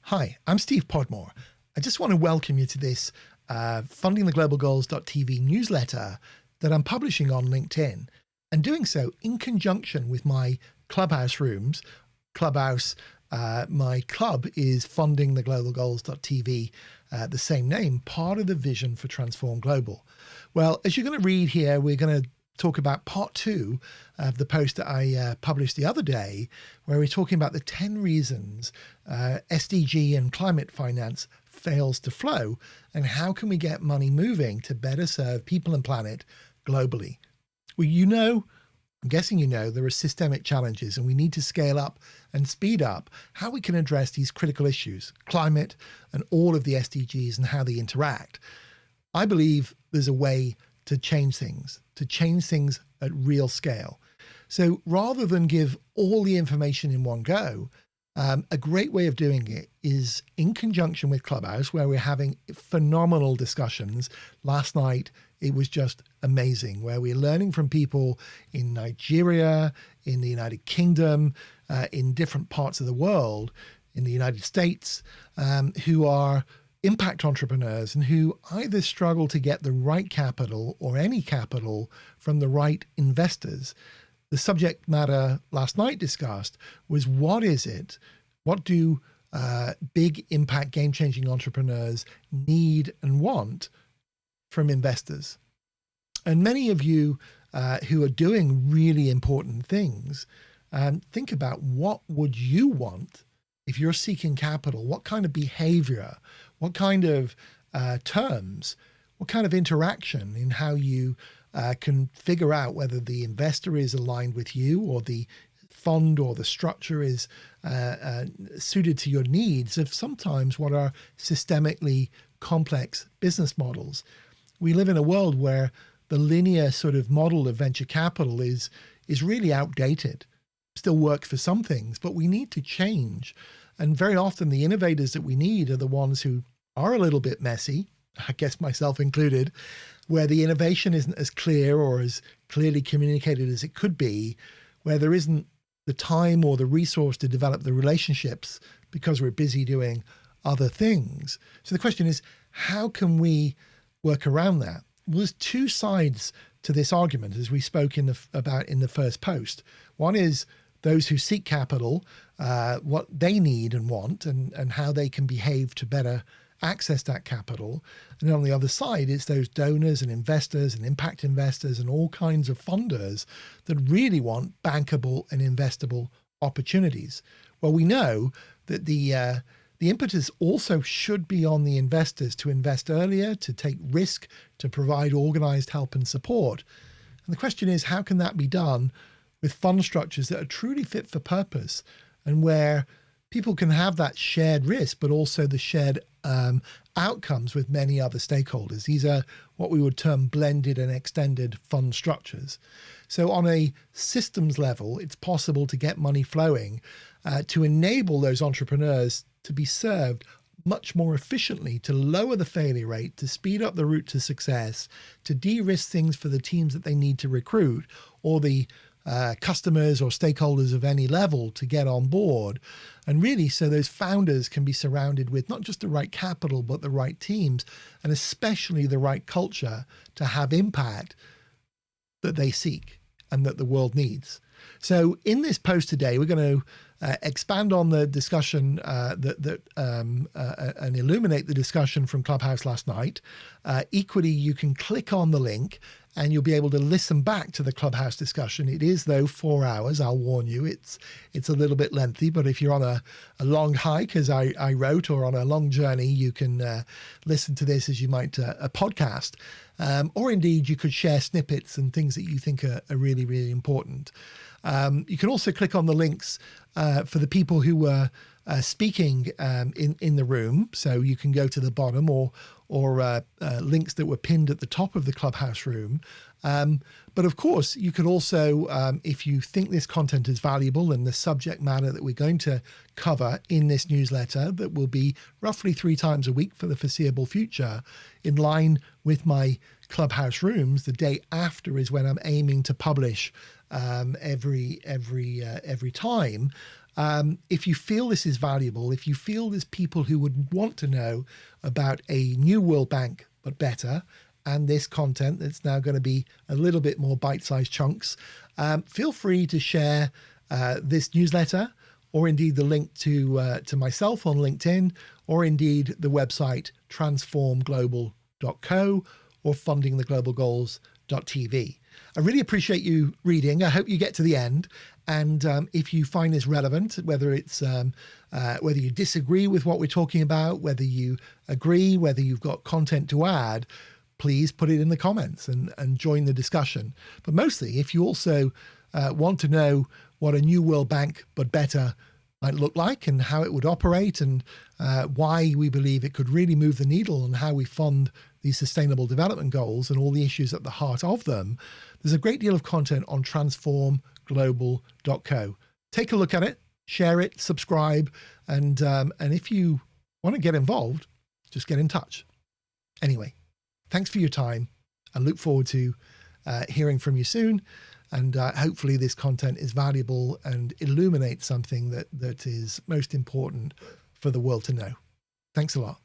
Hi, I'm Steve Podmore. I just want to welcome you to this FundingTheGlobalGoalsTV newsletter that I'm publishing on LinkedIn, and doing so in conjunction with my Clubhouse rooms. Clubhouse, my club is FundingTheGlobalGoalsTV, the same name, part of the vision for Transform Global. Well, as you're going to read here, we're going to talk about part 2 of the post that I published the other day, where we're talking about the 10 reasons SDG and climate finance fails to flow, and how can we get money moving to better serve people and planet globally. Well, I'm guessing there are systemic challenges, and we need to scale up and speed up how we can address these critical issues, climate and all of the SDGs and how they interact. I believe there's a way to change things at real scale. So rather than give all the information in one go, a great way of doing it is in conjunction with Clubhouse, where we're having phenomenal discussions. Last night, it was just amazing, where we're learning from people in Nigeria, in the United Kingdom, in different parts of the world, in the United States, who are impact entrepreneurs and who either struggle to get the right capital or any capital from the right investors. The subject matter last night discussed was, what do big impact game-changing entrepreneurs need and want from investors? And many of you who are doing really important things, think about, what would you want if you're seeking capital? What kind of behavior, what kind of terms, what kind of interaction in how you can figure out whether the investor is aligned with you, or the fund or the structure is suited to your needs of sometimes what are systemically complex business models. We live in a world where the linear sort of model of venture capital is really outdated. Still works for some things, but we need to change. And very often the innovators that we need are the ones who are a little bit messy, I guess myself included, where the innovation isn't as clear or as clearly communicated as it could be, where there isn't the time or the resource to develop the relationships because we're busy doing other things. So the question is, how can we work around that? Well, there's two sides to this argument, as we spoke about in the first post. One is those who seek capital, what they need and want, and how they can behave to better access that capital. And on the other side, it's those donors and investors and impact investors and all kinds of funders that really want bankable and investable opportunities. Well, we know that the impetus also should be on the investors to invest earlier, to take risk, to provide organized help and support. And the question is, how can that be done with fund structures that are truly fit for purpose, and where people can have that shared risk, but also the shared outcomes with many other stakeholders? These are what we would term blended and extended fund structures. So on a systems level, it's possible to get money flowing to enable those entrepreneurs to be served much more efficiently, to lower the failure rate, to speed up the route to success, to de-risk things for the teams that they need to recruit, or the customers or stakeholders of any level to get on board. And really, so those founders can be surrounded with not just the right capital, but the right teams, and especially the right culture to have impact that they seek and that the world needs. So in this post today, we're going to expand on the discussion and illuminate the discussion from Clubhouse last night. Equally, you can click on the link and you'll be able to listen back to the Clubhouse discussion. It is, though, 4 hours. I'll warn you, it's a little bit lengthy, but if you're on a long hike, as I wrote, or on a long journey, you can listen to this as you might a podcast. Or indeed, you could share snippets and things that you think are really, really important. You can also click on the links for the people who were speaking in the room. So you can go to the bottom, or links that were pinned at the top of the Clubhouse room. But of course, you could also, if you think this content is valuable and the subject matter that we're going to cover in this newsletter, that will be roughly 3 times a week for the foreseeable future, in line with my Clubhouse rooms, the day after is when I'm aiming to publish every time. If you feel this is valuable, if you feel there's people who would want to know about a new World Bank, but better, and this content that's now going to be a little bit more bite-sized chunks, feel free to share this newsletter, or indeed the link to myself on LinkedIn, or indeed the website transformglobal.co or fundingtheglobalgoals.tv. I really appreciate you reading. I hope you get to the end. And if you find this relevant, whether it's whether you disagree with what we're talking about, whether you agree, whether you've got content to add, please put it in the comments and join the discussion. But mostly, if you also want to know what a new World Bank, but better, might look like and how it would operate, and why we believe it could really move the needle on how we fund these sustainable development goals and all the issues at the heart of them, there's a great deal of content on transformglobal.co. Take a look at it, share it, subscribe, and if you want to get involved, just get in touch. Anyway, thanks for your time. I look forward to hearing from you soon. And hopefully this content is valuable and illuminates something that is most important for the world to know. Thanks a lot.